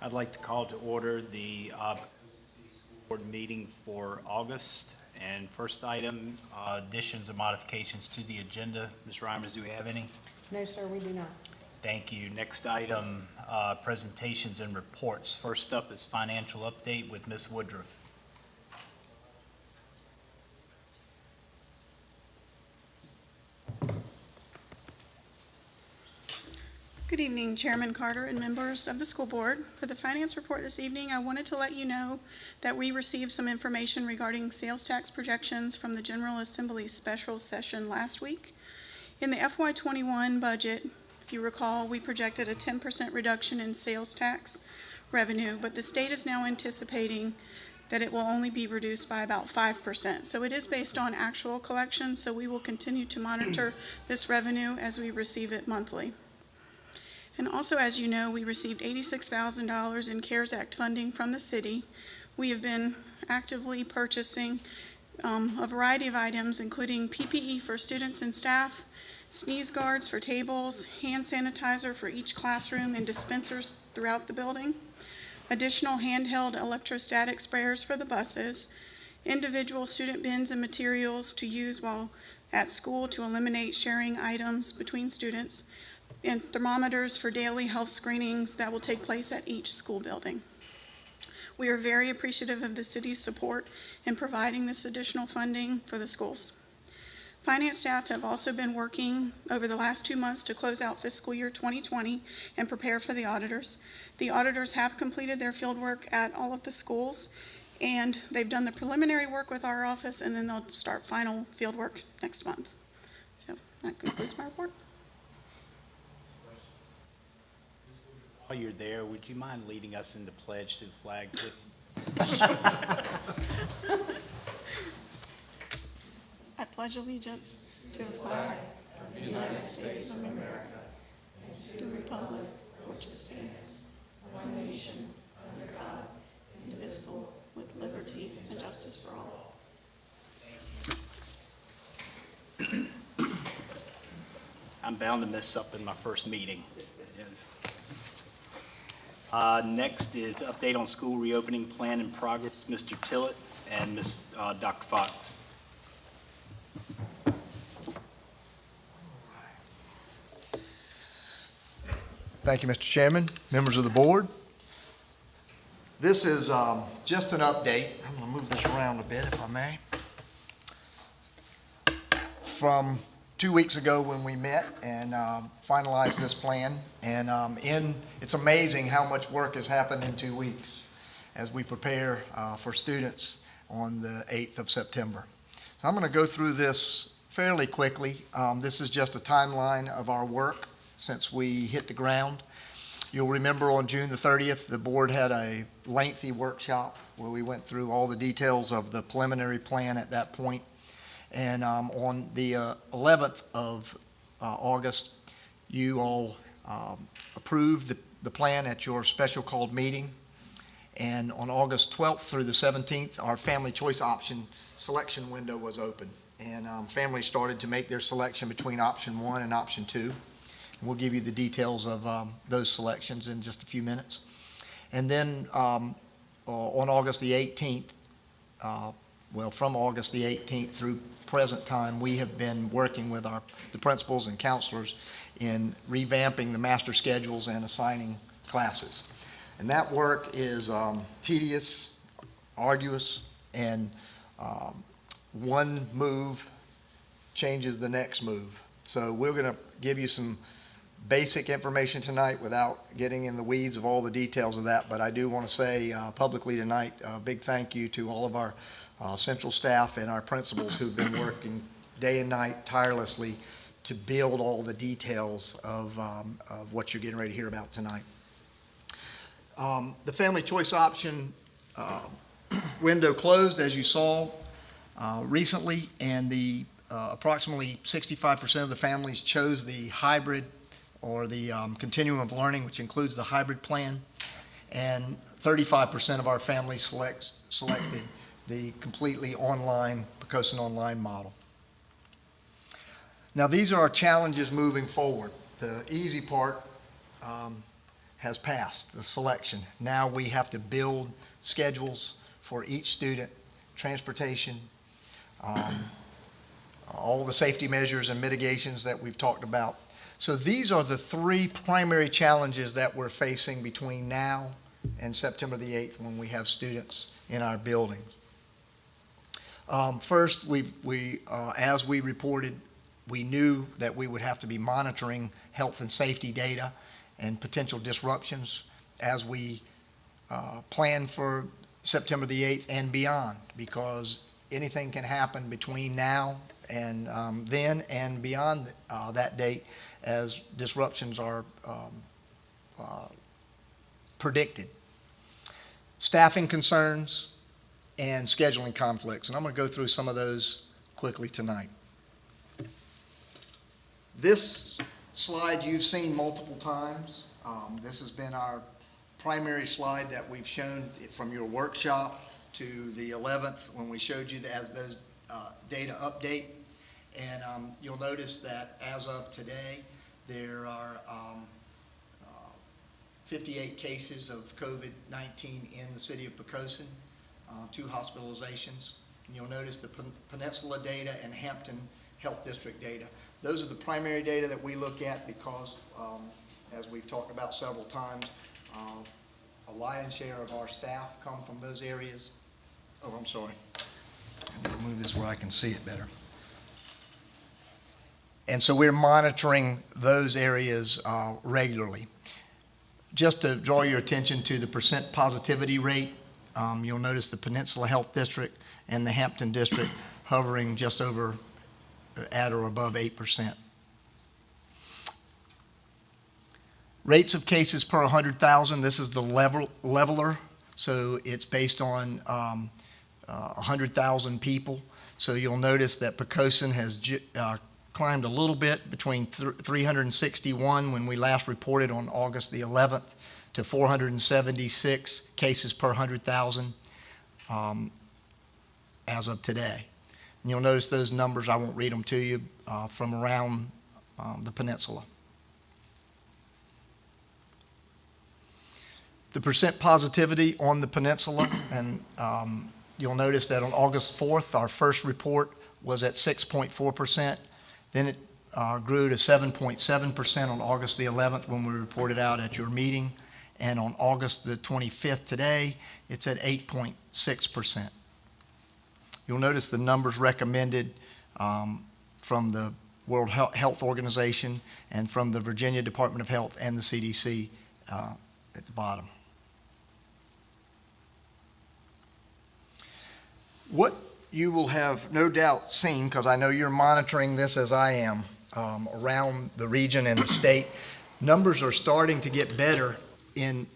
I'd like to call to order the Poquoson City School Board meeting for August. And first item, additions or modifications to the agenda. Ms. Reimers, do we have any? No, sir, we do not. Thank you. Next item, presentations and reports. First up is financial update with Ms. Woodruff. Good evening, Chairman Carter and members of the school board. For the finance report this evening, I wanted to let you know that we received some information regarding sales tax projections from the General Assembly's special session last week. In the FY21 budget, if you recall, we projected a 10% reduction in sales tax revenue, but the state is now anticipating that it will only be reduced by about 5%. So it is based on actual collection, so we will continue to monitor this revenue as we receive it monthly. And also, as you know, we received $86,000 in CARES Act funding from the city. We have been actively purchasing a variety of items, including PPE for students and staff, sneeze guards for tables, hand sanitizer for each classroom, and dispensers throughout the building, additional handheld electrostatic sprayers for the buses, individual student bins and materials to use while at school to eliminate sharing items between students, and thermometers for daily health screenings that will take place at each school building. We are very appreciative of the city's support in providing this additional funding for the schools. Finance staff have also been working over the last 2 months to close out fiscal year 2020 and prepare for the auditors. The auditors have completed their field work at all of the schools, and they've done the preliminary work with our office, and then they'll start final field work next month. So that concludes my report. While you're there, would you mind leading us in the pledge to the flag, please? I pledge allegiance to the flag of the United States of America and to the republic for which it stands, one nation, under God, indivisible, with liberty and justice for all. I'm bound to miss something my first meeting. Yes. Next is update on school reopening plan in progress, Mr. Tillett and Dr. Fox. Thank you, Mr. Chairman, members of the board. This is just an update. I'm going to move this around a bit, if I may. From 2 weeks ago when we met and finalized this plan, and it's amazing how much work has happened in 2 weeks as we prepare for students on the 8th of September. So I'm going to go through this fairly quickly. This is just a timeline of our work since we hit the ground. You'll remember on June the 30th, the board had a lengthy workshop where we went through all the details of the preliminary plan at that point. And on the 11th of August, you all approved the plan at your special called meeting. And on August 12th through the 17th, our family choice option selection window was open. And families started to make their selection between option 1 and option 2. And we'll give you the details of those selections in just a few minutes. And then on August the 18th, from August the 18th through present time, we have been working with the principals and counselors in revamping the master schedules and assigning classes. And that work is tedious, arduous, and one move changes the next move. So we're going to give you some basic information tonight without getting in the weeds of all the details of that, but I do want to say publicly tonight a big thank you to all of our central staff and our principals who've been working day and night tirelessly to build all the details of what you're getting ready to hear about tonight. The family choice option window closed, as you saw recently, and the approximately 65% of the families chose the hybrid or the continuum of learning, which includes the hybrid plan, and 35% of our families selected the completely online, Poquoson online model. Now, these are our challenges moving forward. The easy part has passed, the selection. Now we have to build schedules for each student, transportation, all the safety measures and mitigations that we've talked about. So these are the three primary challenges that we're facing between now and September the 8th when we have students in our buildings. First, as we reported, we knew that we would have to be monitoring health and safety data and potential disruptions as we plan for September the 8th and beyond, because anything can happen between now and then and beyond that date as disruptions are predicted. Staffing concerns and scheduling conflicts, and I'm going to go through some of those quickly tonight. This slide you've seen multiple times. This has been our primary slide that we've shown from your workshop to the 11th when we showed you as those data update. And you'll notice that as of today, there are 58 cases of COVID-19 in the city of Poquoson, 2 hospitalizations. And you'll notice the Peninsula data and Hampton Health District data. Those are the primary data that we look at because, as we've talked about several times, a lion's share of our staff come from those areas. Oh, I'm sorry. I'm going to move this where I can see it better. And so we're monitoring those areas regularly. Just to draw your attention to the percent positivity rate, you'll notice the Peninsula Health District and the Hampton District hovering just over at or above 8%. Rates of cases per 100,000, this is the leveler, so it's based on 100,000 people. So you'll notice that Poquoson has climbed a little bit between 361 when we last reported on August the 11th to 476 cases per 100,000 as of today. And you'll notice those numbers, I won't read them to you, from around the peninsula. The percent positivity on the peninsula, and you'll notice that on August 4th, our first report was at 6.4%. Then it grew to 7.7% on August the 11th when we reported out at your meeting. And on August the 25th today, it's at 8.6%. You'll notice the numbers recommended from the World Health Organization and from the Virginia Department of Health and the CDC at the bottom. What you will have no doubt seen, because I know you're monitoring this as I am, around the region and the state, numbers are starting to get better in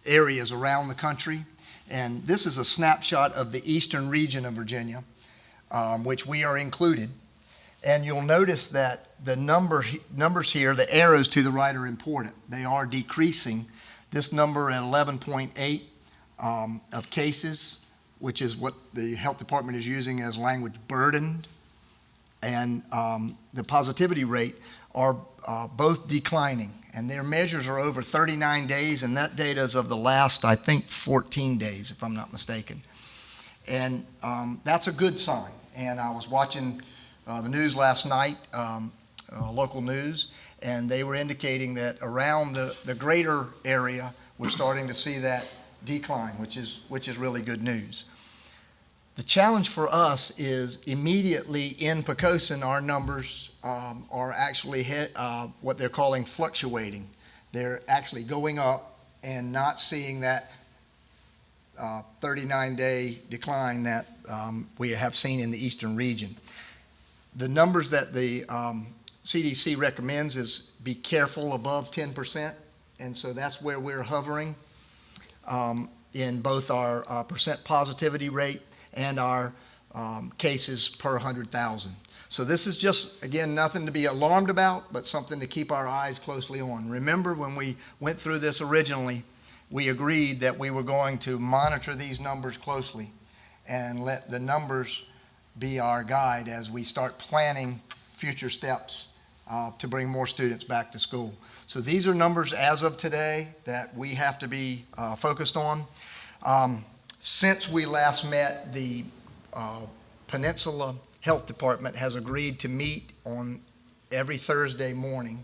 areas around the country. And this is a snapshot of the eastern region of Virginia, which we are included. And you'll notice that the numbers here, the arrows to the right, are important. They are decreasing. This number at 11.8 of cases, which is what the health department is using as language, burdened, and the positivity rate are both declining. And their measures are over 39 days, and that data is of the last, I think, 14 days, if I'm not mistaken. And that's a good sign. And I was watching the news last night, local news, and they were indicating that around the greater area, we're starting to see that decline, which is really good news. The challenge for us is immediately in Poquoson, our numbers are actually what they're calling fluctuating. They're actually going up and not seeing that 39-day decline that we have seen in the eastern region. The numbers that the CDC recommends is be careful above 10%, and so that's where we're hovering in both our percent positivity rate and our cases per 100,000. So this is just, again, nothing to be alarmed about, but something to keep our eyes closely on. Remember, when we went through this originally, we agreed that we were going to monitor these numbers closely and let the numbers be our guide as we start planning future steps to bring more students back to school. So these are numbers as of today that we have to be focused on. Since we last met, the Peninsula Health Department has agreed to meet on every Thursday morning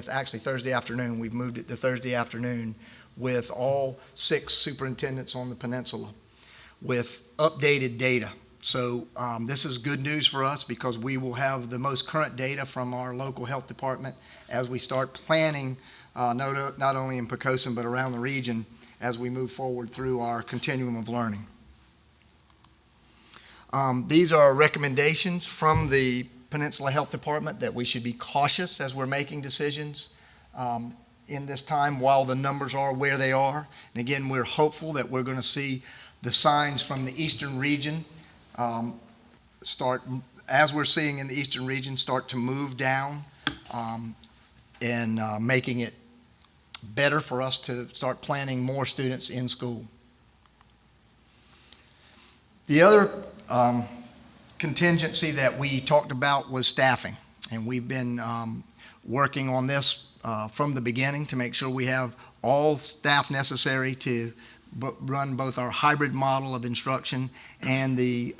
actually Thursday afternoon. We've moved it to Thursday afternoon with all 6 superintendents on the peninsula with updated data. So this is good news for us because we will have the most current data from our local health department as we start planning not only in Poquoson but around the region as we move forward through our continuum of learning. These are recommendations from the Peninsula Health Department that we should be cautious as we're making decisions in this time while the numbers are where they are. And again, we're hopeful that we're going to see the signs from the eastern region start, as we're seeing in the eastern region, start to move down and making it better for us to start planning more students in school. The other contingency that we talked about was staffing, and we've been working on this from the beginning to make sure we have all staff necessary to run both our hybrid model of instruction and the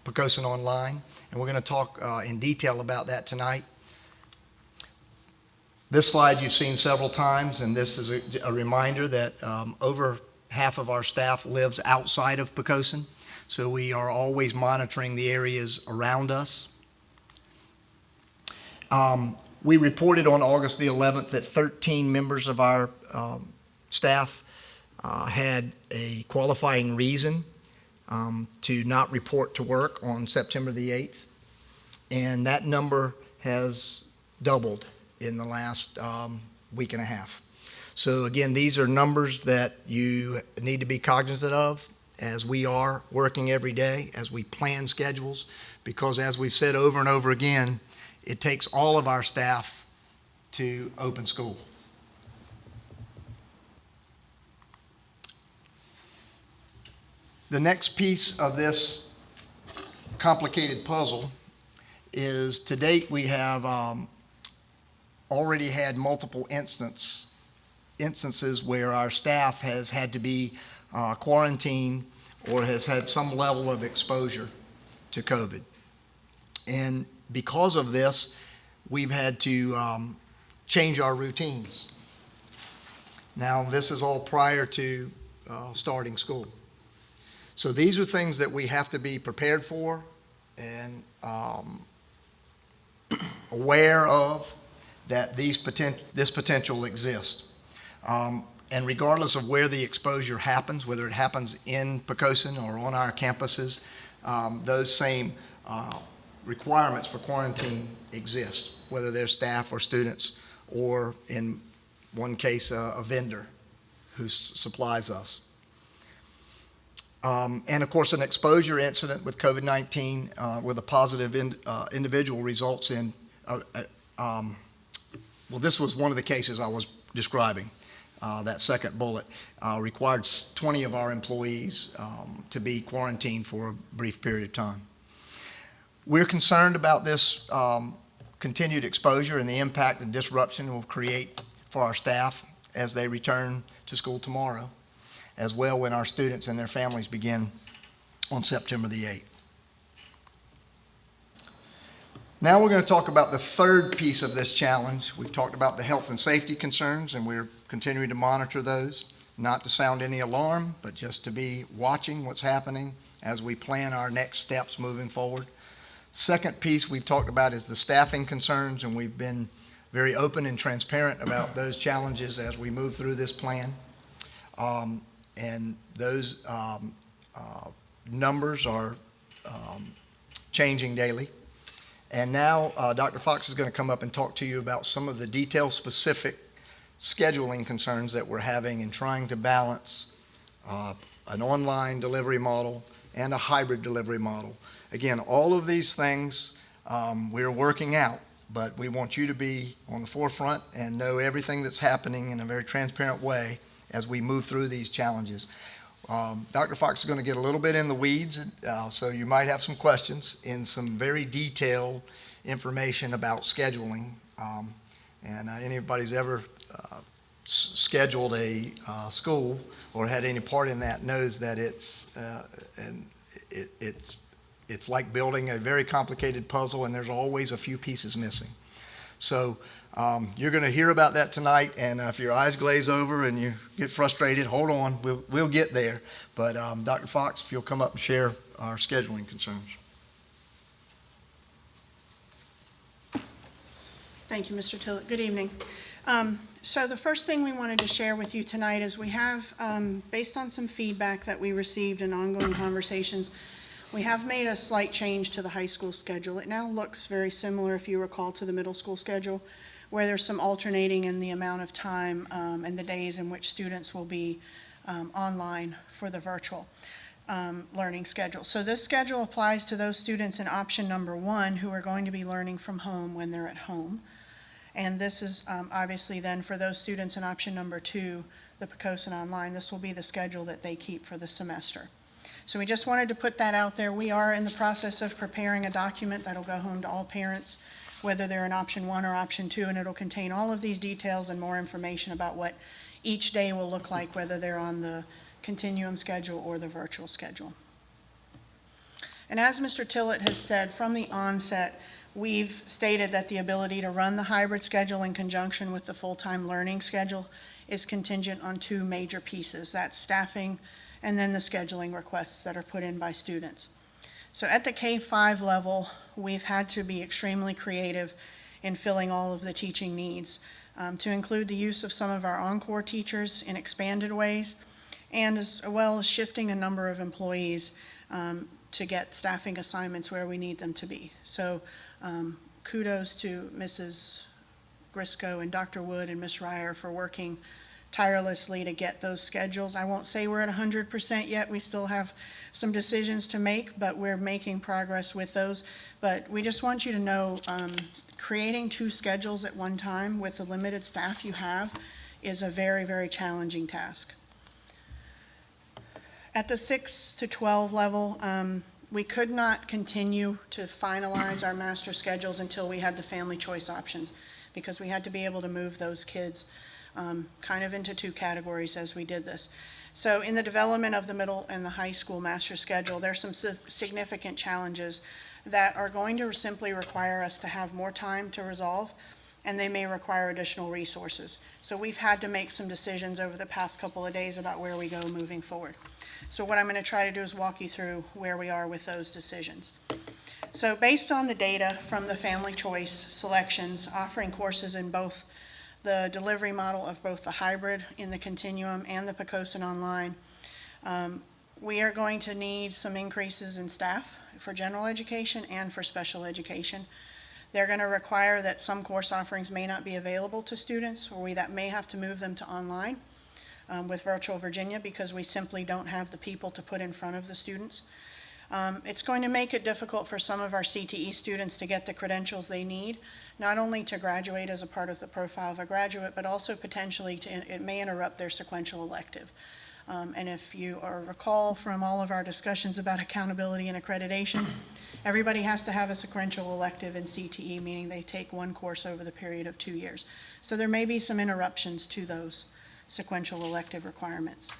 Poquoson Online, and we're going to talk in detail about that tonight. This slide you've seen several times, and this is a reminder that over half of our staff lives outside of Poquoson. So we are always monitoring the areas around us. We reported on August the 11th that 13 members of our staff had a qualifying reason to not report to work on September the 8th. And that number has doubled in the last week and a half. So again, these are numbers that you need to be cognizant of as we are working every day, as we plan schedules, because as we've said over and over again, it takes all of our staff to open school. The next piece of this complicated puzzle is, to date, we have already had multiple instances where our staff has had to be quarantined or has had some level of exposure to COVID. And because of this, we've had to change our routines. Now, this is all prior to starting school. So these are things that we have to be prepared for and aware of, that this potential exists. And regardless of where the exposure happens, whether it happens in Poquoson or on our campuses, those same requirements for quarantine exist, whether they're staff or students, or in one case, a vendor who supplies us. And of course, an exposure incident with COVID-19 with a positive individual results in, well, this was one of the cases I was describing. That second bullet required 20 of our employees to be quarantined for a brief period of time. We're concerned about this continued exposure and the impact and disruption it will create for our staff as they return to school tomorrow, as well when our students and their families begin on September the 8th. Now we're going to talk about the third piece of this challenge. We've talked about the health and safety concerns, and we're continuing to monitor those, not to sound any alarm, but just to be watching what's happening as we plan our next steps moving forward. Second piece we've talked about is the staffing concerns, and we've been very open and transparent about those challenges as we move through this plan. And those numbers are changing daily. And now Dr. Fox is going to come up and talk to you about some of the detail-specific scheduling concerns that we're having in trying to balance an online delivery model and a hybrid delivery model. Again, all of these things we're working out, but we want you to be on the forefront and know everything that's happening in a very transparent way as we move through these challenges. Dr. Fox is going to get a little bit in the weeds, so you might have some questions in some very detailed information about scheduling. And anybody's ever scheduled a school or had any part in that knows that it's like building a very complicated puzzle, and there's always a few pieces missing. So you're going to hear about that tonight, and if your eyes glaze over and you get frustrated, hold on, we'll get there. But Dr. Fox, if you'll come up and share our scheduling concerns. Thank you, Mr. Tillett. Good evening. So the first thing we wanted to share with you tonight is we have, based on some feedback that we received in ongoing conversations, we have made a slight change to the high school schedule. It now looks very similar, if you recall, to the middle school schedule, where there's some alternating in the amount of time and the days in which students will be online for the virtual learning schedule. So this schedule applies to those students in option number 1 who are going to be learning from home when they're at home. And this is obviously then for those students in option number 2, the Poquoson Online, this will be the schedule that they keep for the semester. So we just wanted to put that out there. We are in the process of preparing a document that'll go home to all parents, whether they're in option 1 or option 2, and it'll contain all of these details and more information about what each day will look like, whether they're on the continuum schedule or the virtual schedule. And as Mr. Tillett has said, from the onset, we've stated that the ability to run the hybrid schedule in conjunction with the full-time learning schedule is contingent on 2 major pieces. That's staffing and then the scheduling requests that are put in by students. So at the K-5 level, we've had to be extremely creative in filling all of the teaching needs, to include the use of some of our encore teachers in expanded ways, and as well as shifting a number of employees to get staffing assignments where we need them to be. So kudos to Mrs. Grisco and Dr. Wood and Ms. Ryer for working tirelessly to get those schedules. I won't say we're at 100% yet. We still have some decisions to make, but we're making progress with those. But we just want you to know, creating 2 schedules at one time with the limited staff you have is a very, very challenging task. At the 6 to 12 level, we could not continue to finalize our master schedules until we had the family choice options, because we had to be able to move those kids kind of into 2 categories as we did this. So in the development of the middle and the high school master schedule, there's some significant challenges that are going to simply require us to have more time to resolve, and they may require additional resources. So we've had to make some decisions over the past couple of days about where we go moving forward. So what I'm going to try to do is walk you through where we are with those decisions. So based on the data from the family choice selections offering courses in both the delivery model of both the hybrid in the continuum and the Poquoson Online, we are going to need some increases in staff for general education and for special education. They're going to require that some course offerings may not be available to students, or that may have to move them to online with Virtual Virginia, because we simply don't have the people to put in front of the students. It's going to make it difficult for some of our CTE students to get the credentials they need, not only to graduate as a part of the profile of a graduate, but also potentially it may interrupt their sequential elective. And if you recall from all of our discussions about accountability and accreditation, everybody has to have a sequential elective in CTE, meaning they take 1 course over the period of 2 years. So there may be some interruptions to those sequential elective requirements.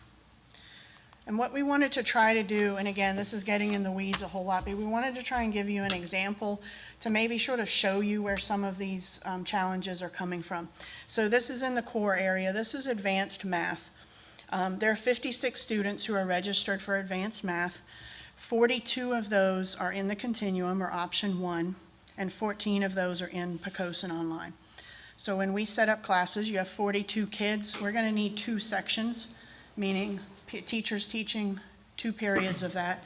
And what we wanted to try to do, and again, this is getting in the weeds a whole lot, but we wanted to try and give you an example to maybe sort of show you where some of these challenges are coming from. So this is in the core area. This is advanced math. There are 56 students who are registered for advanced math. 42 of those are in the continuum, or option 1, and 14 of those are in Poquoson Online. So when we set up classes, you have 42 kids. We're going to need 2 sections, meaning teachers teaching 2 periods of that.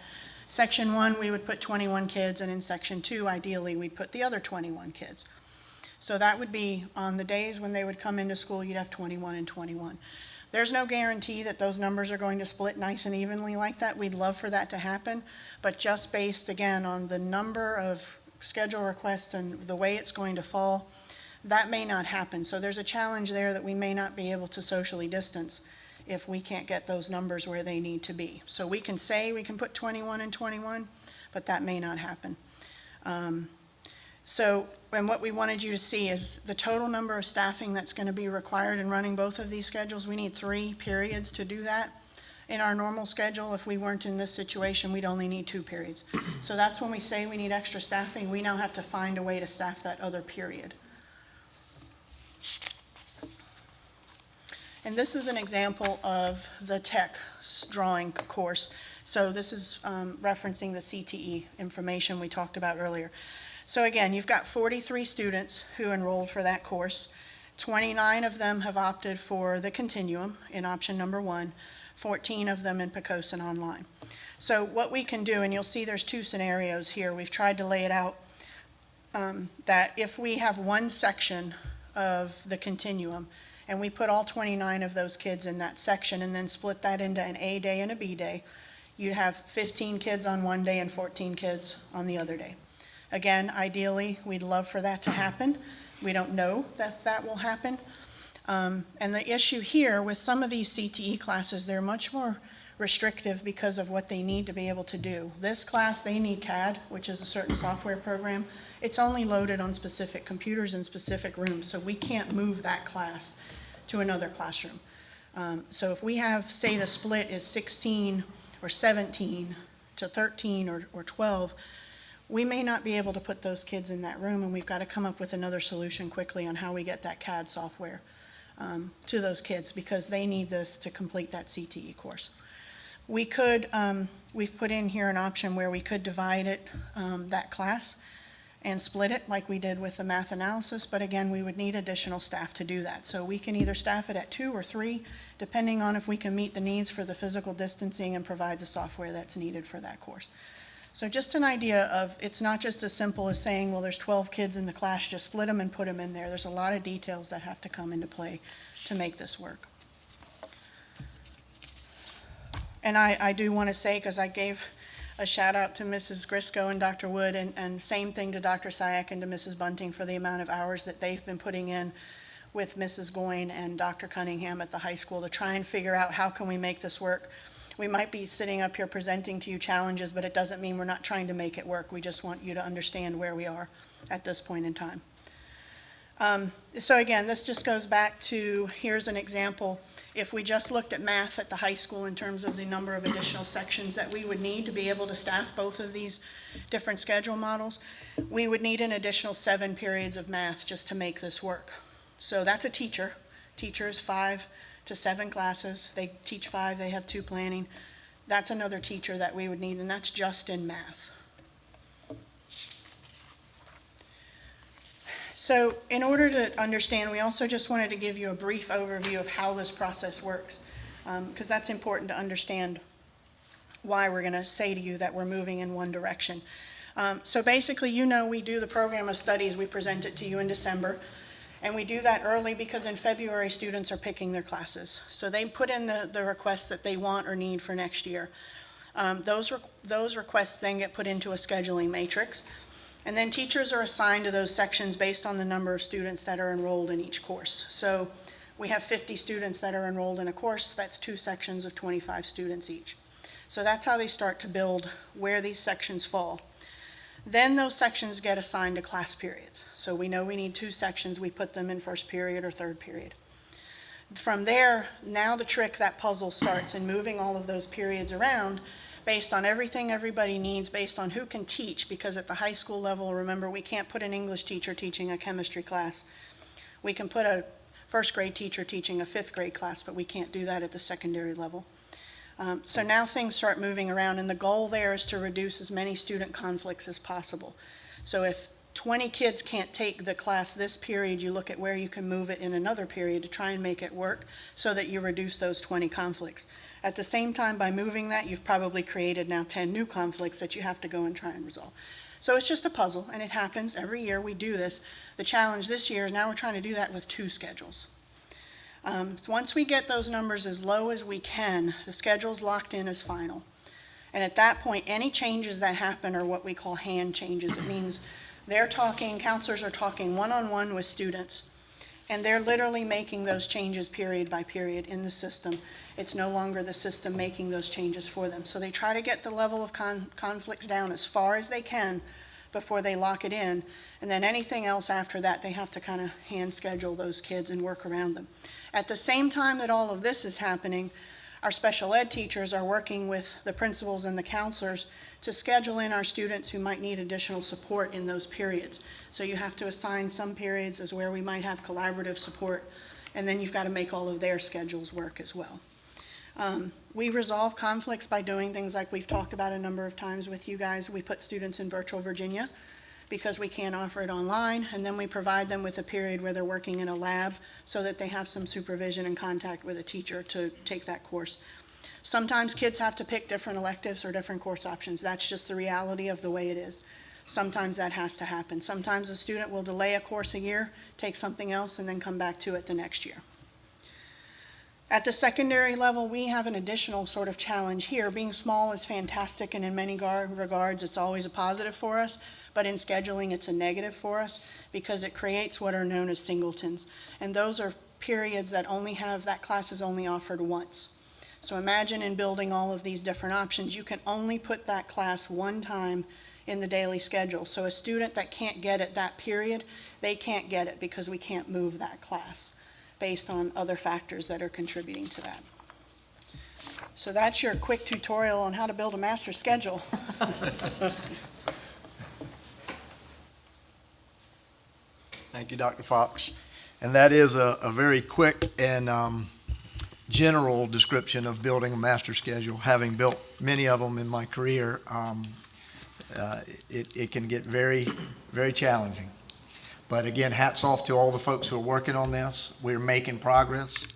Section 1, we would put 21 kids, and in section 2, ideally, we'd put the other 21 kids. So that would be on the days when they would come into school, you'd have 21 and 21. There's no guarantee that those numbers are going to split nice and evenly like that. We'd love for that to happen, but just based, again, on the number of schedule requests and the way it's going to fall, that may not happen. So there's a challenge there that we may not be able to socially distance if we can't get those numbers where they need to be. So we can say we can put 21 and 21, but that may not happen. So, and what we wanted you to see is the total number of staffing that's going to be required in running both of these schedules. We need 3 periods to do that. In our normal schedule, if we weren't in this situation, we'd only need 2 periods. So that's when we say we need extra staffing, we now have to find a way to staff that other period. And this is an example of the tech drawing course. So this is referencing the CTE information we talked about earlier. So again, you've got 43 students who enrolled for that course. 29 of them have opted for the continuum in option number 1, 14 of them in Poquoson online. So what we can do, and you'll see there's 2 scenarios here, we've tried to lay it out, that if we have one section of the continuum, and we put all 29 of those kids in that section and then split that into an A day and a B day, you'd have 15 kids on one day and 14 kids on the other day. Again, ideally, we'd love for that to happen. We don't know that that will happen. And the issue here with some of these CTE classes, they're much more restrictive because of what they need to be able to do. This class, they need CAD, which is a certain software program. It's only loaded on specific computers in specific rooms, so we can't move that class to another classroom. So if we have, say the split is 16 or 17 to 13 or 12, we may not be able to put those kids in that room, and we've got to come up with another solution quickly on how we get that CAD software to those kids, because they need this to complete that CTE course. We could, we've put in here an option where we could divide it, that class, and split it like we did with the math analysis, but again, we would need additional staff to do that. So we can either staff it at 2 or 3, depending on if we can meet the needs for the physical distancing and provide the software that's needed for that course. So just an idea of, it's not just as simple as saying, well, there's 12 kids in the class, just split them and put them in there. There's a lot of details that have to come into play to make this work. And I do want to say, because I gave a shout out to Mrs. Grisco and Dr. Wood, and same thing to Dr. Syak and to Mrs. Bunting for the amount of hours that they've been putting in with Mrs. Goyne and Dr. Cunningham at the high school to try and figure out how can we make this work. We might be sitting up here presenting to you challenges, but it doesn't mean we're not trying to make it work. We just want you to understand where we are at this point in time. So again, this just goes back to, here's an example. If we just looked at math at the high school in terms of the number of additional sections that we would need to be able to staff both of these different schedule models, we would need an additional 7 periods of math just to make this work. So that's a teacher. Teachers 5 to 7 classes. They teach 5, they have 2 planning. That's another teacher that we would need, and that's just in math. So in order to understand, we also just wanted to give you a brief overview of how this process works, because that's important to understand why we're going to say to you that we're moving in one direction. So basically, you know, we do the program of studies, we present it to you in December, and we do that early because in February, students are picking their classes. So they put in the requests that they want or need for next year. Those requests then get put into a scheduling matrix. And then teachers are assigned to those sections based on the number of students that are enrolled in each course. So we have 50 students that are enrolled in a course. That's 2 sections of 25 students each. So that's how they start to build where these sections fall. Then those sections get assigned to class periods. So we know we need 2 sections. We put them in first period or third period. From there, now the trick, that puzzle starts in moving all of those periods around based on everything everybody needs, based on who can teach, because at the high school level, remember, we can't put an English teacher teaching a chemistry class. We can put a first grade teacher teaching a 5th grade class, but we can't do that at the secondary level. So now things start moving around, and the goal there is to reduce as many student conflicts as possible. So if 20 kids can't take the class this period, you look at where you can move it in another period to try and make it work so that you reduce those 20 conflicts. At the same time, by moving that, you've probably created now 10 new conflicts that you have to go and try and resolve. So it's just a puzzle, and it happens every year. We do this. The challenge this year is now we're trying to do that with 2 schedules. So once we get those numbers as low as we can, the schedule's locked in as final. And at that point, any changes that happen are what we call hand changes. It means counselors are talking one-on-one with students, and they're literally making those changes period by period in the system. It's no longer the system making those changes for them. So they try to get the level of conflicts down as far as they can before they lock it in. And then anything else after that, they have to kind of hand schedule those kids and work around them. At the same time that all of this is happening, our special ed teachers are working with the principals and the counselors to schedule in our students who might need additional support in those periods. So you have to assign some periods as where we might have collaborative support, and then you've got to make all of their schedules work as well. We resolve conflicts by doing things like we've talked about a number of times with you guys. We put students in virtual Virginia because we can't offer it online, and then we provide them with a period where they're working in a lab so that they have some supervision and contact with a teacher to take that course. Sometimes kids have to pick different electives or different course options. That's just the reality of the way it is. Sometimes that has to happen. Sometimes a student will delay a course a year, take something else, and then come back to it the next year. At the secondary level, we have an additional sort of challenge here. Being small is fantastic, and in many regards, it's always a positive for us, but in scheduling, it's a negative for us because it creates what are known as singletons. And those are periods that that class is only offered once. So imagine in building all of these different options, you can only put that class one time in the daily schedule. So a student that can't get it that period, they can't get it because we can't move that class based on other factors that are contributing to that. So that's your quick tutorial on how to build a master schedule. Thank you, Dr. Fox. And that is a very quick and general description of building a master schedule. Having built many of them in my career, it can get very, very challenging. But again, hats off to all the folks who are working on this. We're making progress.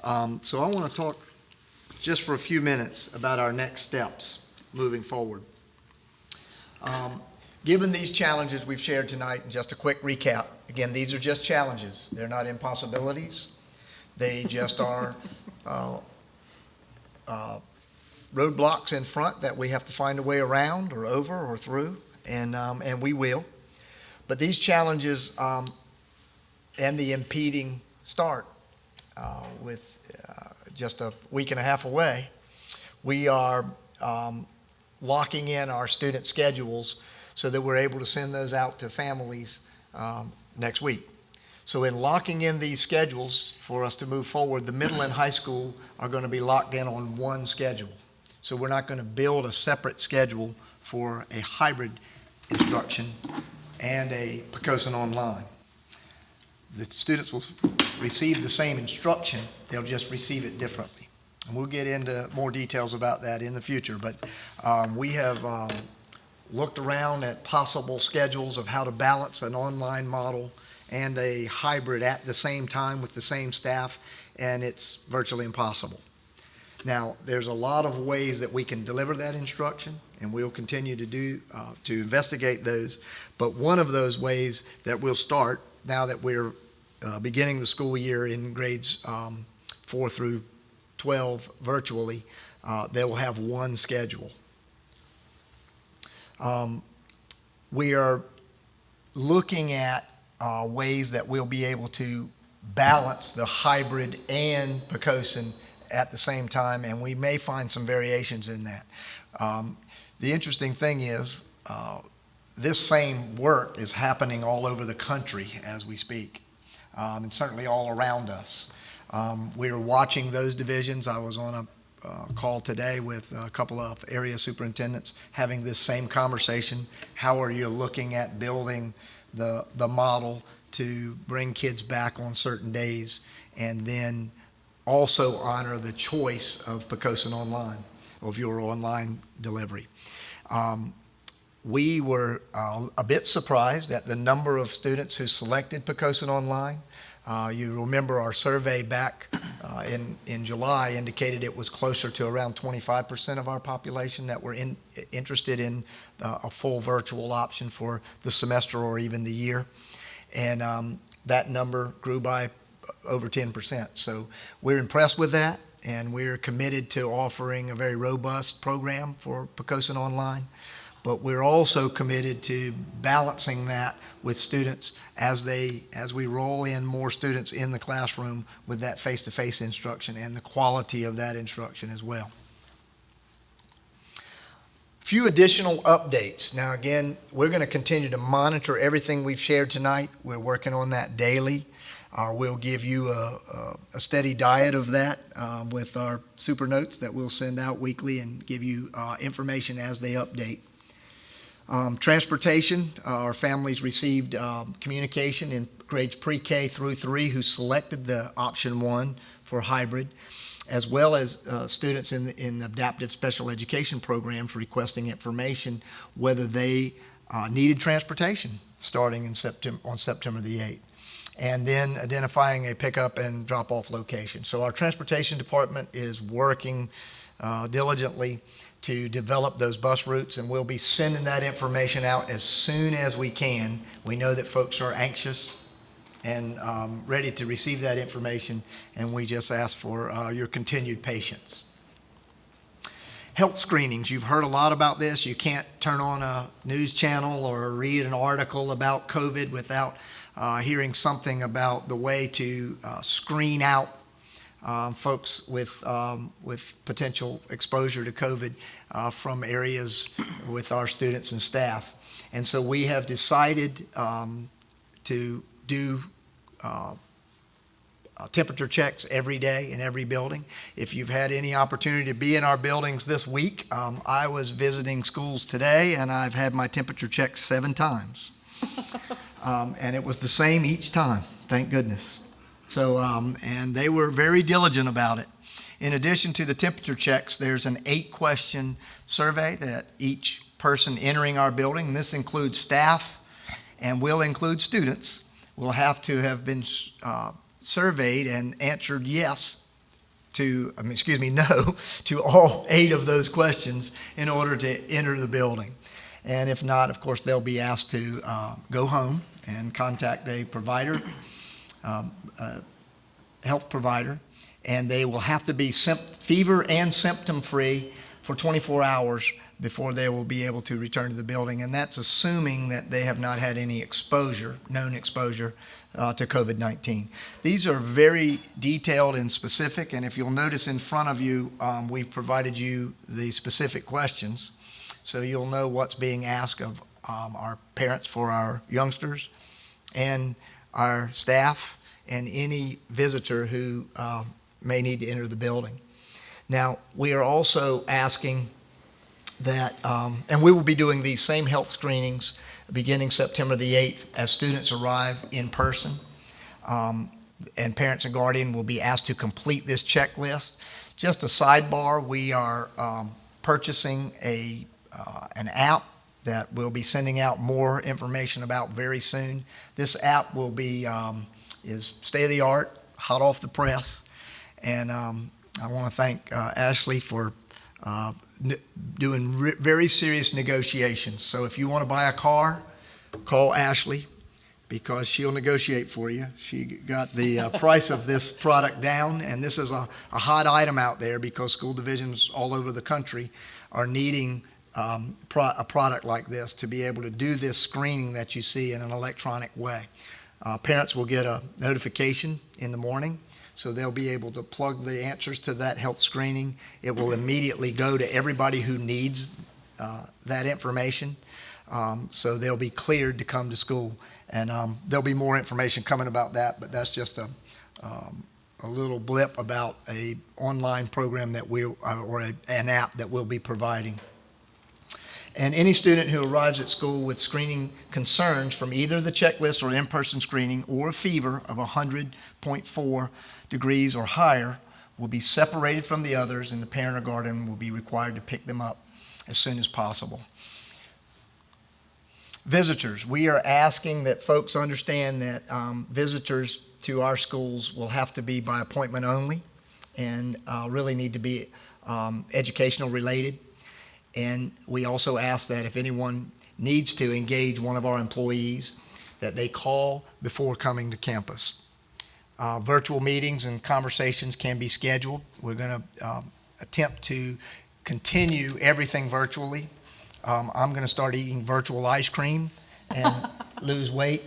So I want to talk just for a few minutes about our next steps moving forward. Given these challenges we've shared tonight, and just a quick recap, again, these are just challenges. They're not impossibilities. They just are roadblocks in front that we have to find a way around or over or through, and we will. But these challenges and the impeding start with just a week and a half away, we are locking in our student schedules so that we're able to send those out to families next week. So in locking in these schedules for us to move forward, the middle and high school are going to be locked in on one schedule. So we're not going to build a separate schedule for a hybrid instruction and a Poquoson online. The students will receive the same instruction, they'll just receive it differently. And we'll get into more details about that in the future, but we have looked around at possible schedules of how to balance an online model and a hybrid at the same time with the same staff, and it's virtually impossible. Now, there's a lot of ways that we can deliver that instruction, and we'll continue to investigate those. But one of those ways that we'll start, now that we're beginning the school year in grades 4 through 12 virtually, they will have one schedule. We are looking at ways that we'll be able to balance the hybrid and Poquoson at the same time, and we may find some variations in that. The interesting thing is this same work is happening all over the country as we speak, and certainly all around us. We're watching those divisions. I was on a call today with a couple of area superintendents having this same conversation. How are you looking at building the model to bring kids back on certain days and then also honor the choice of Poquoson Online, of your online delivery? We were a bit surprised at the number of students who selected Poquoson Online. You remember our survey back in July indicated it was closer to around 25% of our population that were interested in a full virtual option for the semester or even the year. And that number grew by over 10%. So we're impressed with that, and we're committed to offering a very robust program for Poquoson Online. But we're also committed to balancing that with students as we roll in more students in the classroom with that face-to-face instruction and the quality of that instruction as well. A Few additional updates. Now, again, we're going to continue to monitor everything we've shared tonight. We're working on that daily. We'll give you a steady diet of that with our super notes that we'll send out weekly and give you information as they update. Transportation, our families received communication in grades pre-K through 3 who selected the option 1 for hybrid, as well as students in adaptive special education programs requesting information whether they needed transportation starting on September the 8th, and then identifying a pickup and drop-off location. So our transportation department is working diligently to develop those bus routes, and we'll be sending that information out as soon as we can. We know that folks are anxious and ready to receive that information, and we just ask for your continued patience. Health screenings, you've heard a lot about this. You can't turn on a news channel or read an article about COVID without hearing something about the way to screen out folks with potential exposure to COVID from areas with our students and staff. And so we have decided to do temperature checks every day in every building. If you've had any opportunity to be in our buildings this week, I was visiting schools today and I've had my temperature checked 7 times. And it was the same each time, thank goodness. So, and they were very diligent about it. In addition to the temperature checks, there's an 8-question survey that each person entering our building, and this includes staff and will include students, will have to have been surveyed and answered no to all 8 of those questions in order to enter the building. And if not, of course, they'll be asked to go home and contact a provider, health provider, and they will have to be fever and symptom-free for 24 hours before they will be able to return to the building. And that's assuming that they have not had any exposure, known exposure to COVID-19. These are very detailed and specific, and if you'll notice in front of you, we've provided you the specific questions, so you'll know what's being asked of our parents for our youngsters and our staff and any visitor who may need to enter the building. Now, we are also asking that, and we will be doing these same health screenings beginning September the 8th as students arrive in person, and parents and guardian will be asked to complete this checklist. Just a sidebar, we are purchasing an app that we'll be sending out more information about very soon. This app will be is state-of-the-art, hot off the press, and I want to thank Ashley for doing very serious negotiations. So if you want to buy a car, call Ashley because she'll negotiate for you. She got the price of this product down, and this is a hot item out there because school divisions all over the country are needing a product like this to be able to do this screening that you see in an electronic way. Parents will get a notification in the morning, so they'll be able to plug the answers to that health screening. It will immediately go to everybody who needs that information, so they'll be cleared to come to school. And there'll be more information coming about that, but that's just a little blip about a online program that an app that we'll be providing. And any student who arrives at school with screening concerns from either the checklist or in-person screening or a fever of 100.4 degrees or higher will be separated from the others, and the parent or guardian will be required to pick them up as soon as possible. Visitors, we are asking that folks understand that visitors to our schools will have to be by appointment only and really need to be educational related. And we also ask that if anyone needs to engage one of our employees, that they call before coming to campus. Virtual meetings and conversations can be scheduled. We're going to attempt to continue everything virtually. I'm going to start eating virtual ice cream and lose weight.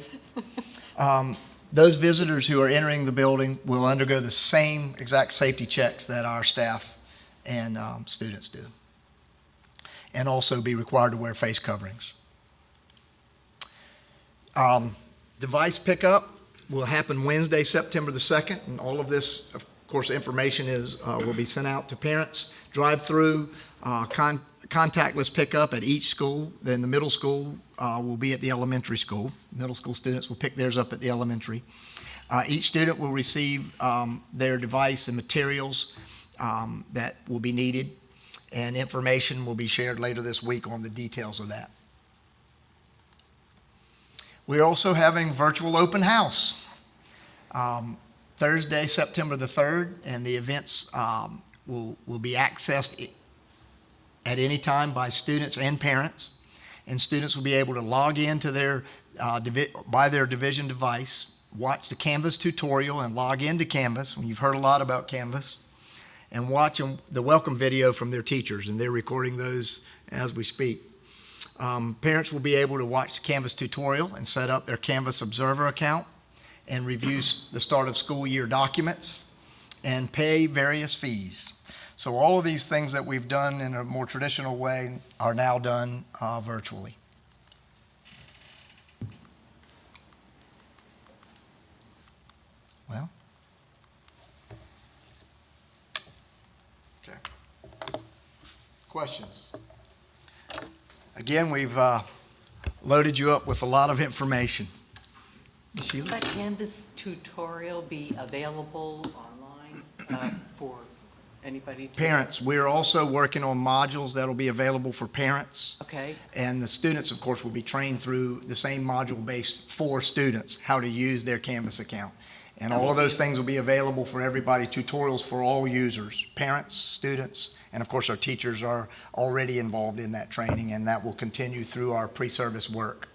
Those visitors who are entering the building will undergo the same exact safety checks that our staff and students do. and also be required to wear face coverings. Device pickup will happen Wednesday, September the 2nd, and all of this, of course, information will be sent out to parents. Drive-through, contactless pickup at each school. Then the middle school will be at the elementary school. Middle school students will pick theirs up at the elementary. Each student will receive their device and materials that will be needed, and information will be shared later this week on the details of that. We're also having virtual open house Thursday, September the 3rd, and the events will be accessed at any time by students and parents. And students will be able to log into by their division device, watch the Canvas tutorial and log into Canvas, when you've heard a lot about Canvas, and watch the welcome video from their teachers, and they're recording those as we speak. Parents will be able to watch the Canvas tutorial and set up their Canvas Observer account and review the start of school year documents and pay various fees. So all of these things that we've done in a more traditional way are now done virtually. Well, okay. Questions? Again, we've loaded you up with a lot of information. Ms. Sheila? Will that Canvas tutorial be available online for anybody? Parents, we're also working on modules that'll be available for parents. Okay, And the students, of course, will be trained through the same module based for students, how to use their Canvas account. And all of those things will be available for everybody, tutorials for all users, parents, students, and of course, our teachers are already involved in that training, and that will continue through our pre-service work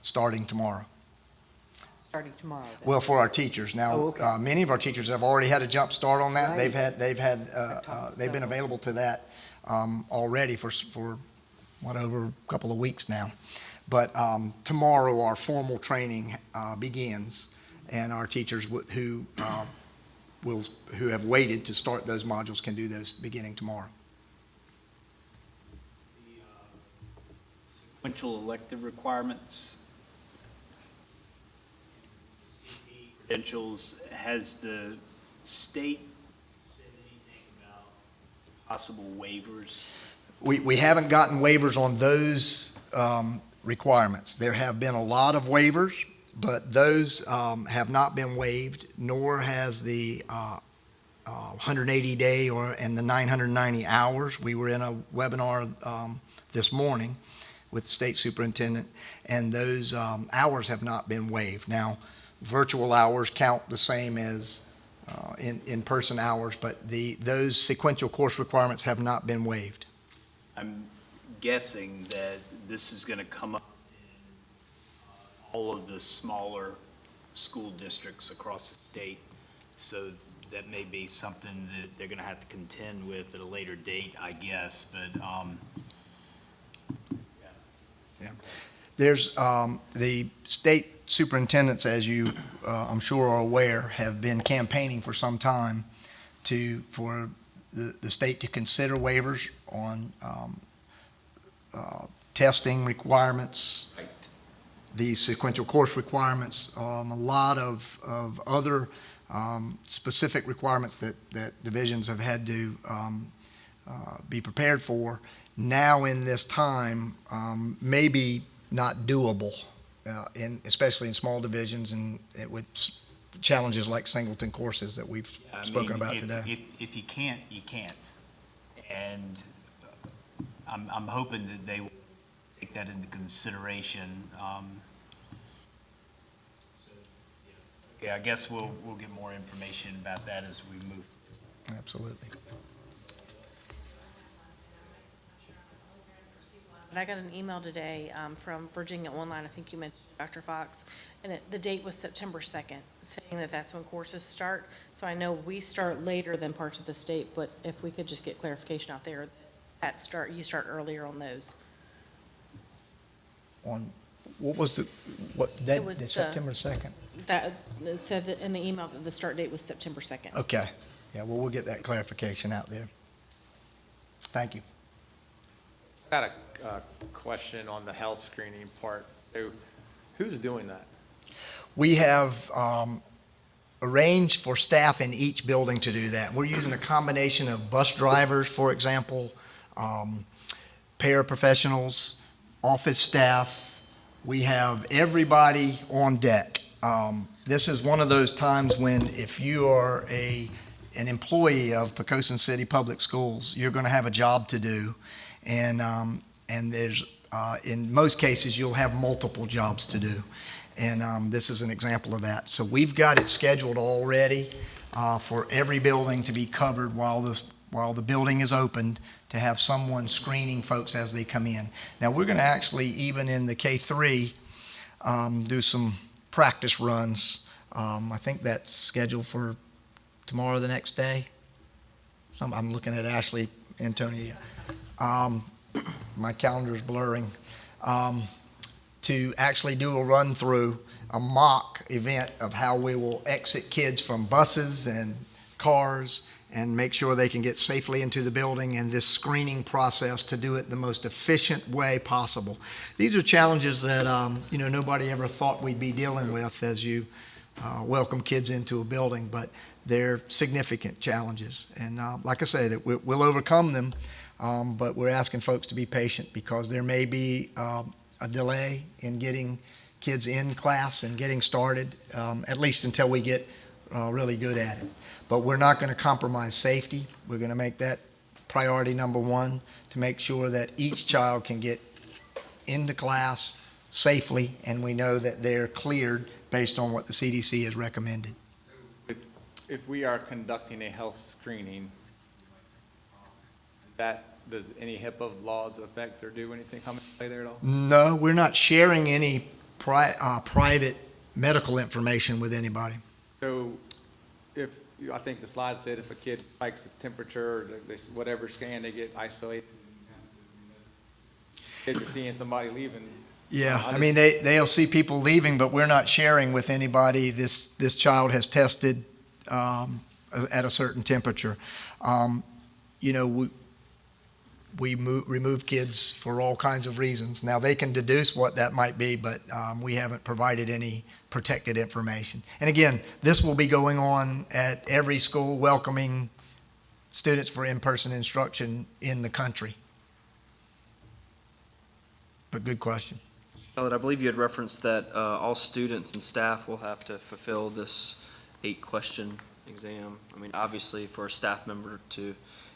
starting tomorrow. starting tomorrow then. Well, for our teachers. Now, Oh, okay. many of our teachers have already had a jump start on that. Right. They've been available to that already for over a couple of weeks now. But tomorrow, our formal training begins, and our teachers who have waited to start those modules can do those beginning tomorrow. Sequential elective requirements. Credentials, has the state said anything about possible waivers? We haven't gotten waivers on those requirements. There have been a lot of waivers, but those have not been waived, nor has the 180-day and the 990 hours. We were in a webinar this morning with the state superintendent, and those hours have not been waived. Now, virtual hours count the same as in-person hours, but those sequential course requirements have not been waived. I'm guessing that this is going to come up in all of the smaller school districts across the state, so that may be something that they're going to have to contend with at a later date, I guess, but, Yeah. There's the state superintendents, as you I'm sure are aware, have been campaigning for some time for the state to consider waivers on testing requirements, right. the sequential course requirements, a lot of other specific requirements that divisions have had to be prepared for. Now in this time, maybe not doable, especially in small divisions and with challenges like singleton courses that we've I spoken mean, about today. If you can't, you can't. And I'm hoping that they will take that into consideration. So, yeah. Okay, I guess we'll get more information about that as we move. Absolutely. And I got an email today from Virginia Online, I think you mentioned, Dr. Fox, and the date was September 2nd, saying that that's when courses start. So I know we start later than parts of the state, but if we could just get clarification out there, you start earlier on those. On, what date, It was September 2nd? That, it said that in the email that the start date was September 2nd. Okay. Yeah, well, we'll get that clarification out there. Thank you. Got a question on the health screening part. So who's doing that? We have arranged for staff in each building to do that. We're using a combination of bus drivers, for example, paraprofessionals, office staff. We have everybody on deck. This is one of those times when if you are an employee of Poquoson City Public Schools, you're going to have a job to do. And there's, in most cases, you'll have multiple jobs to do. And this is an example of that. So we've got it scheduled already for every building to be covered while the building is opened, to have someone screening folks as they come in. Now, we're going to actually, even in the K-3, do some practice runs. I think that's scheduled for tomorrow or the next day. I'm looking at Ashley, Antonia. My calendar is blurring. To actually do a run-through, a mock event of how we will exit kids from buses and cars and make sure they can get safely into the building, and this screening process to do it the most efficient way possible. These are challenges that nobody ever thought we'd be dealing with as you welcome kids into a building, but they're significant challenges. And like I say, that we'll overcome them, but we're asking folks to be patient because there may be a delay in getting kids in class and getting started, at least until we get really good at it. But we're not going to compromise safety. We're going to make that priority number one, to make sure that each child can get into class safely, and we know that they're cleared based on what the CDC has recommended. If we are conducting a health screening, does any HIPAA laws affect or do anything come into play there at all? No, we're not sharing any private medical information with anybody. So I think the slide said if a kid spikes a temperature, or whatever scan, they get isolated. Kids are seeing somebody leaving. Yeah, I mean, they'll see people leaving, but we're not sharing with anybody this child has tested at a certain temperature. We remove kids for all kinds of reasons. Now, they can deduce what that might be, but we haven't provided any protected information. And again, this will be going on at every school, welcoming students for in-person instruction in the country. But good question. Charlotte, I believe you had referenced that all students and staff will have to fulfill this 8-question exam. I mean, obviously, for a staff member to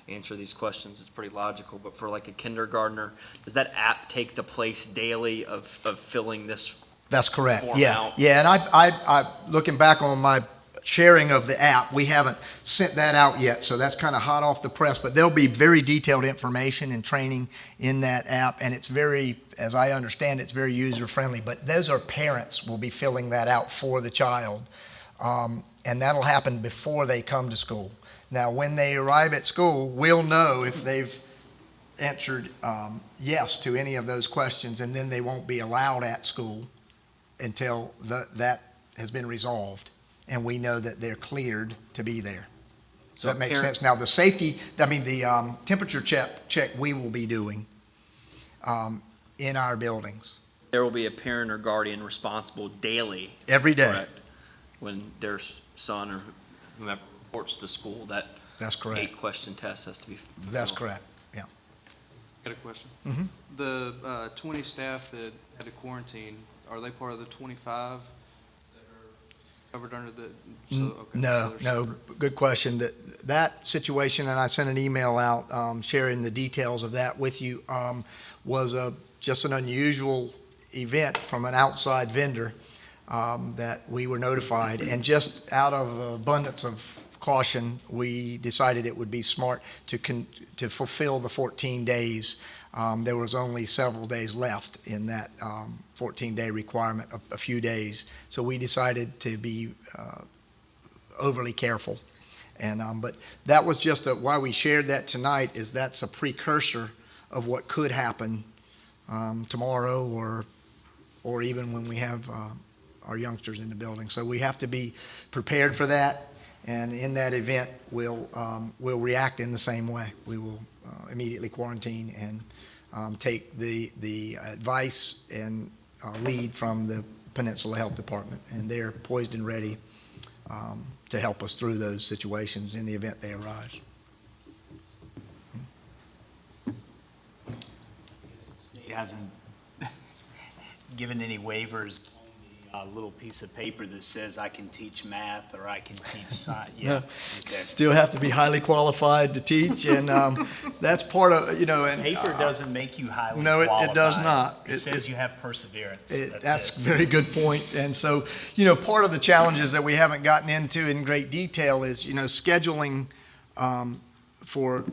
answer these questions, it's pretty logical, but for like a kindergartner, does that app take the place daily of filling this? That's correct. Form Yeah, out? yeah. And I looking back on my sharing of the app, we haven't sent that out yet, so that's kind of hot off the press. But there'll be very detailed information and training in that app, and it's very, as I understand, it's very user friendly. But those are parents will be filling that out for the child, and that'll happen before they come to school. Now, when they arrive at school, we'll know if they've answered yes to any of those questions, and then they won't be allowed at school until that has been resolved, and we know that they're cleared to be there. Does that make sense? Now, the safety, the temperature check we will be doing in our buildings. There will be a parent or guardian responsible daily. Every day. Correct? When their son or whomever reports to school, That's correct. 8-question test has to be fulfilled. That's correct, yeah. Got a question. Mhm. The 20 staff that had to quarantine, are they part of the 25 that are covered under the? Okay, No, so they're no, separate. good question. That situation, and I sent an email out sharing the details of that with you, was just an unusual event from an outside vendor that we were notified. And just out of abundance of caution, we decided it would be smart to fulfill the 14 days. There was only several days left in that 14-day requirement, a few days. So we decided to be overly careful. But that was just why we shared that tonight, is that's a precursor of what could happen tomorrow or even when we have our youngsters in the building. So we have to be prepared for that. And in that event, we'll react in the same way. We will immediately quarantine and take the advice and lead from the Peninsula Health Department, and they're poised and ready to help us through those situations in the event they arise. State hasn't given any waivers on the little piece of paper that says I can teach math or I can teach science. Yeah, okay. Still have to be highly qualified to teach, and that's part of, and. Paper doesn't make you highly No, qualified. it does not. It says you have perseverance. That's it. a very good point. And so, part of the challenges that we haven't gotten into in great detail is, scheduling for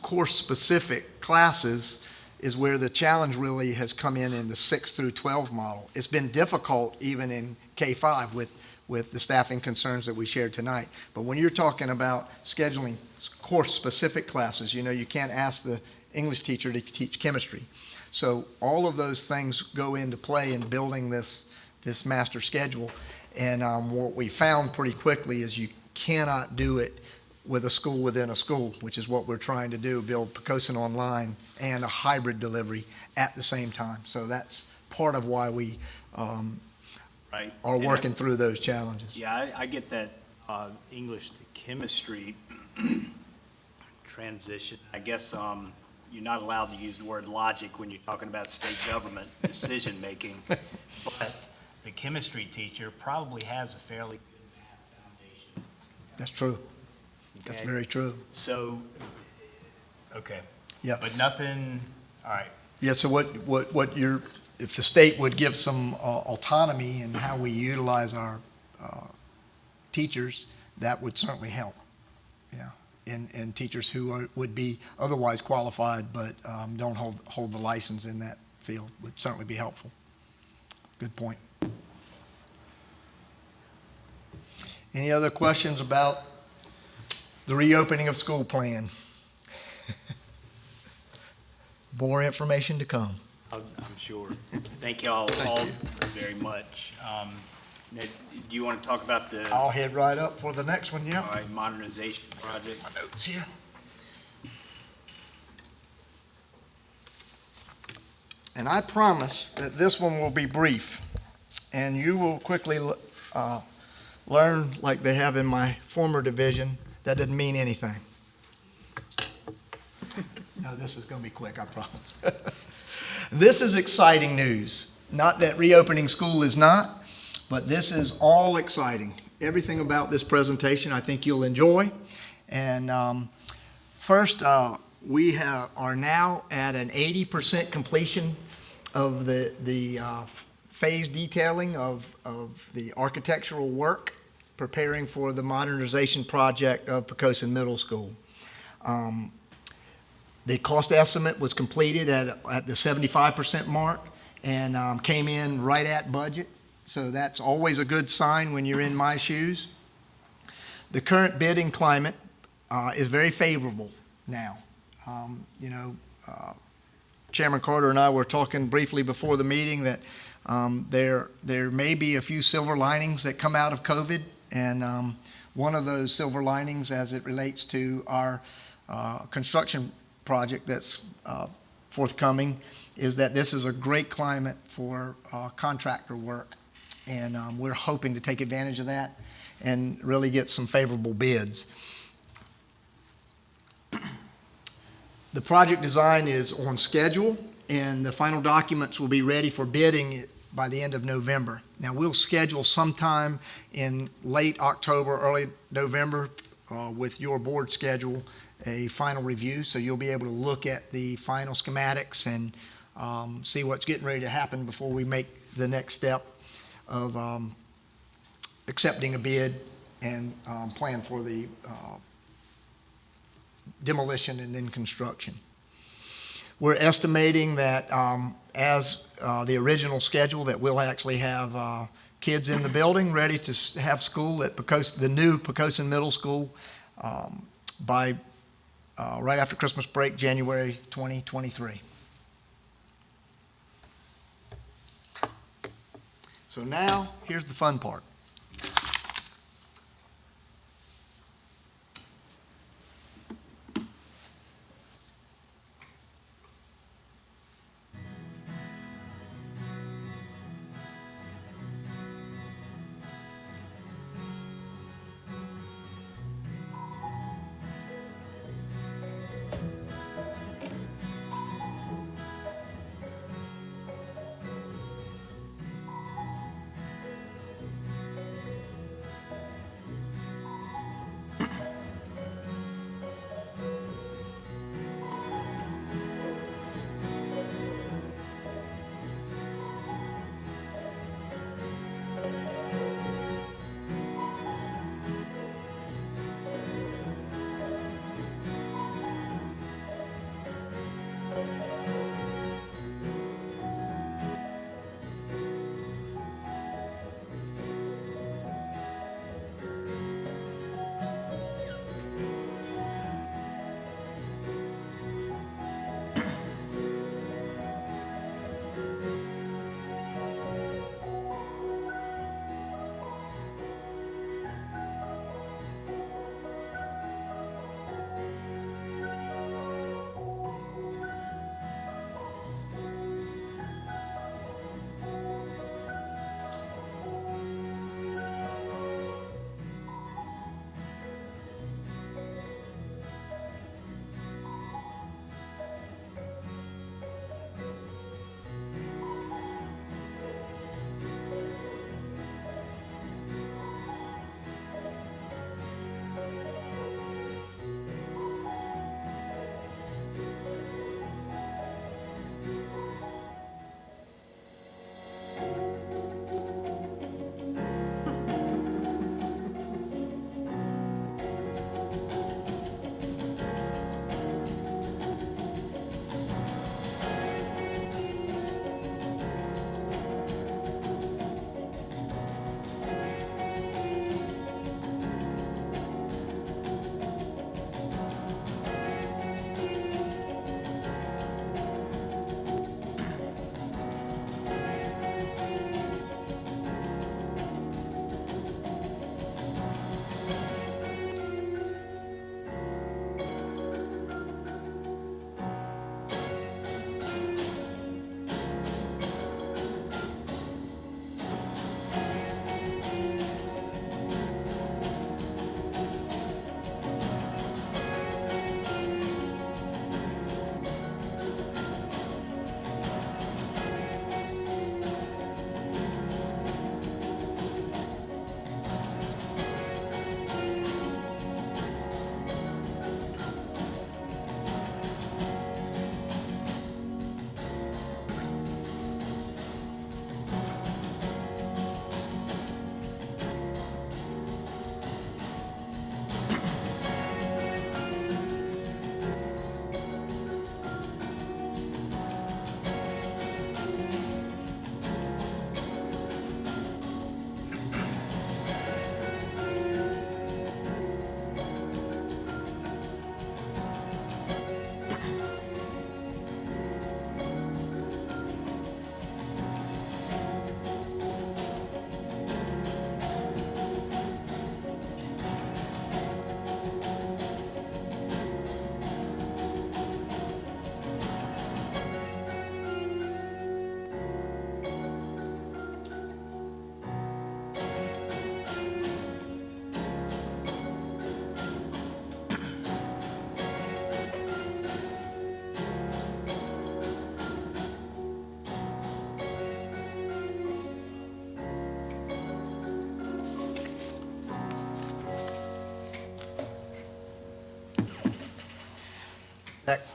course-specific classes is where the challenge really has come in the 6 through 12 model. It's been difficult even in K-5 with the staffing concerns that we shared tonight. But when you're talking about scheduling course-specific classes, you can't ask the English teacher to teach chemistry. So all of those things go into play in building this master schedule. And what we found pretty quickly is you cannot do it with a school within a school, which is what we're trying to do, build Poquoson Online and a hybrid delivery at the same time. So that's part of why we Right. are And working through those challenges. Yeah, I get that English to chemistry transition. I guess you're not allowed to use the word logic when you're talking about state government decision-making, but the chemistry teacher probably has a fairly good math foundation. That's true. That's Okay. very true. So, okay. Yeah. But nothing, all right. Yeah, so if the state would give some autonomy in how we utilize our teachers, that would certainly help. Yeah, and teachers who would be otherwise qualified but don't hold the license in that field would certainly be helpful. Good point. Any other questions about the reopening of school plan? More information to come. I'm sure. Thank you all very much. Now, do you want to talk about the, I'll head right up for the next one, yeah. all right, modernization project? My notes here. And I promise that this one will be brief, and you will quickly learn, like they have in my former division, that doesn't mean anything. No, this is going to be quick, I promise. This is exciting news. Not that reopening school is not, but this is all exciting. Everything about this presentation I think you'll enjoy. And first, we are now at an 80% completion of the phase detailing of the architectural work, preparing for the modernization project of Poquoson Middle School. The cost estimate was completed at the 75% mark and came in right at budget. So that's always a good sign when you're in my shoes. The current bidding climate is very favorable now. Chairman Carter and I were talking briefly before the meeting that there may be a few silver linings that come out of COVID. And one of those silver linings as it relates to our construction project that's forthcoming is that this is a great climate for contractor work. And we're hoping to take advantage of that and really get some favorable bids. The project design is on schedule, and the final documents will be ready for bidding by the end of November. Now, we'll schedule sometime in late October, early November, with your board schedule, a final review, so you'll be able to look at the final schematics and see what's getting ready to happen before we make the next step of accepting a bid and plan for the demolition and then construction. We're estimating that as the original schedule that we'll actually have kids in the building ready to have school at the new Poquoson Middle School by right after Christmas break, January 2023. So now, here's the fun part.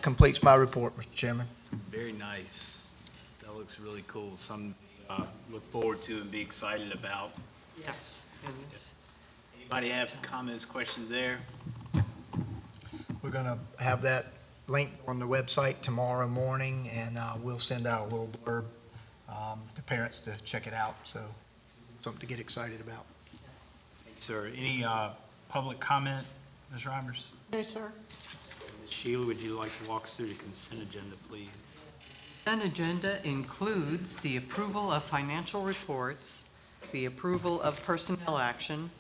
completes my report, Mr. Chairman. Very nice. That looks really cool. Some, look forward to and be excited about. Yes. And this- Anybody have comments, questions there? We're going to have that link on the website tomorrow morning, and we'll send out a little blurb to parents to check it out, so something to get excited about. Thank you, sir. Any public comment, Ms. Reimers? No, sir. Sheila, would you like to walk us through the consent agenda, please? Consent agenda includes the approval of financial reports, the approval of personnel action,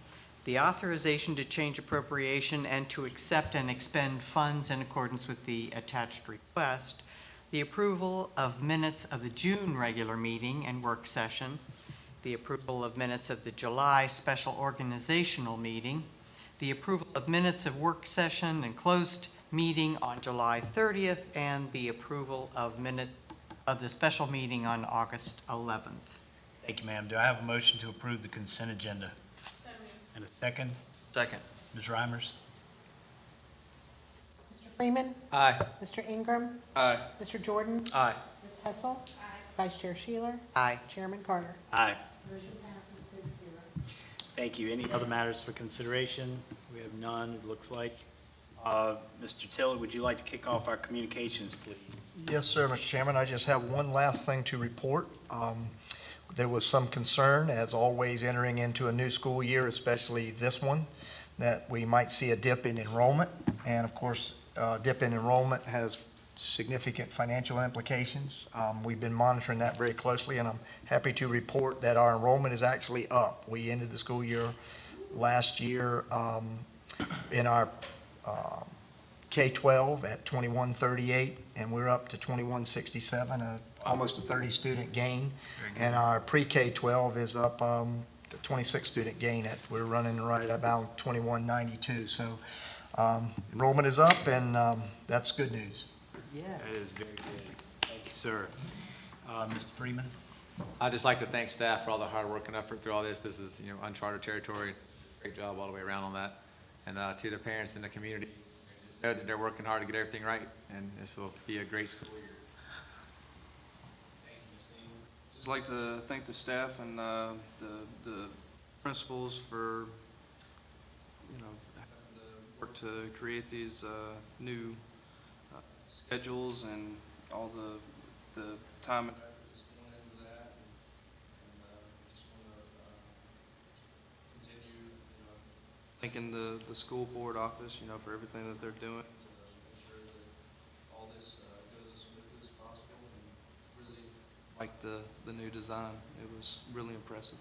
the authorization to change appropriation and to accept and expend funds in accordance with the attached request, the approval of minutes of the June regular meeting and work session, the approval of minutes of the July special organizational meeting, the approval of minutes of work session and closed meeting on July 30th, and the approval of minutes of the special meeting on August 11th. Thank you, ma'am. Do I have a motion to approve the consent agenda? And a second? Second. Ms. Reimers? Mr. Freeman. Aye. Mr. Ingram. Aye. Mr. Jordan. Aye. Ms. Hessel. Vice Chair Sheeler. Aye. Chairman Carter. Aye. Motion passes 6-0. Thank you. Any other matters for consideration? We have none, it looks like. Mr. Tiller, would you like to kick off our communications, please? Yes, sir, Mr. Chairman. I just have one last thing to report. There was some concern, as always, entering into a new school year, especially this one, that we might see a dip in enrollment. And of course, dip in enrollment has significant financial implications. We've been monitoring that very closely, and I'm happy to report that our enrollment is actually up. We ended the school year last year in our K-12 at 2138, and we're up to 2167, almost a 30-student gain. And our pre-K-12 is up a 26-student gain. We're running right about 2192. So enrollment is up, and that's good news. Yes. That is very good. Thank you, sir. Mr. Freeman? I'd just like to thank staff for all the hard work and effort through all this. This is, uncharted territory. Great job all the way around on that. And to the parents in the community, know that they're working hard to get everything right, and this will be a great school year. Just like to thank the staff and the principals for, having to work to create these new schedules and all the time and effort that's going into that. And just want to continue, thanking the school board office, for everything that they're doing to make sure that all this goes as smoothly as possible. And really like the new design. It was really impressive.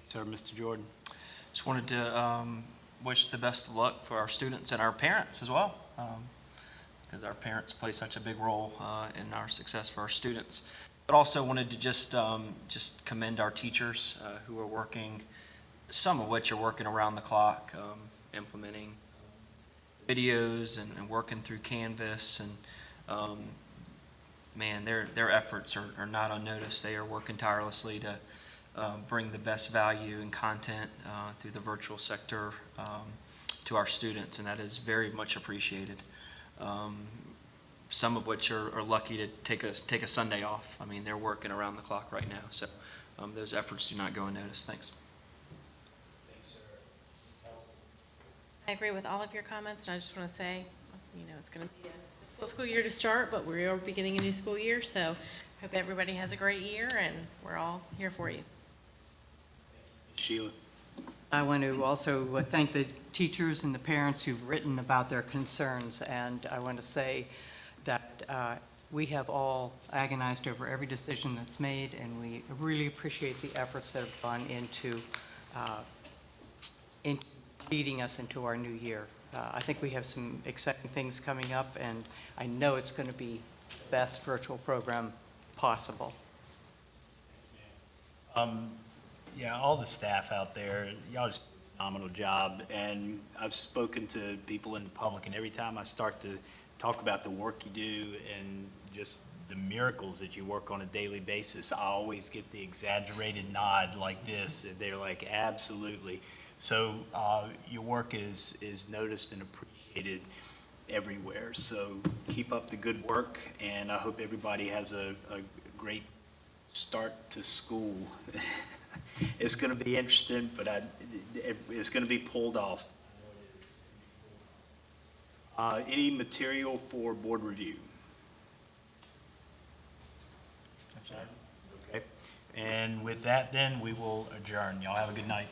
Sir, Mr. Jordan? Just wanted to wish the best of luck for our students and our parents as well, because our parents play such a big role in our success for our students. But also wanted to just commend our teachers who are working, some of which are working around the clock, implementing videos and working through Canvas, and man, their efforts are not unnoticed. They are working tirelessly to bring the best value and content through the virtual sector to our students, and that is very much appreciated. Some of which are lucky to take a Sunday off. I mean, they're working around the clock right now, so those efforts do not go unnoticed. Thanks. I agree with all of your comments, and I just want to say, it's going to be a difficult school year to start, but we are beginning a new school year, so hope everybody has a great year, and we're all here for you. Sheila? I want to also thank the teachers and the parents who've written about their concerns, and I want to say that we have all agonized over every decision that's made, and we really appreciate the efforts that have gone into leading us into our new year. I think we have some exciting things coming up, and I know it's going to be the best virtual program possible. Yeah, all the staff out there, y'all just do a phenomenal job. And I've spoken to people in the public, and every time I start to talk about the work you do and just the miracles that you work on a daily basis, I always get the exaggerated nod like this. They're like, absolutely. So your work is noticed and appreciated. everywhere. So keep up the good work, and I hope everybody has a great start to school. It's going to be interesting, but it's going to be pulled off. Any material for board review? Okay. And with that, then, we will adjourn. Y'all have a good night.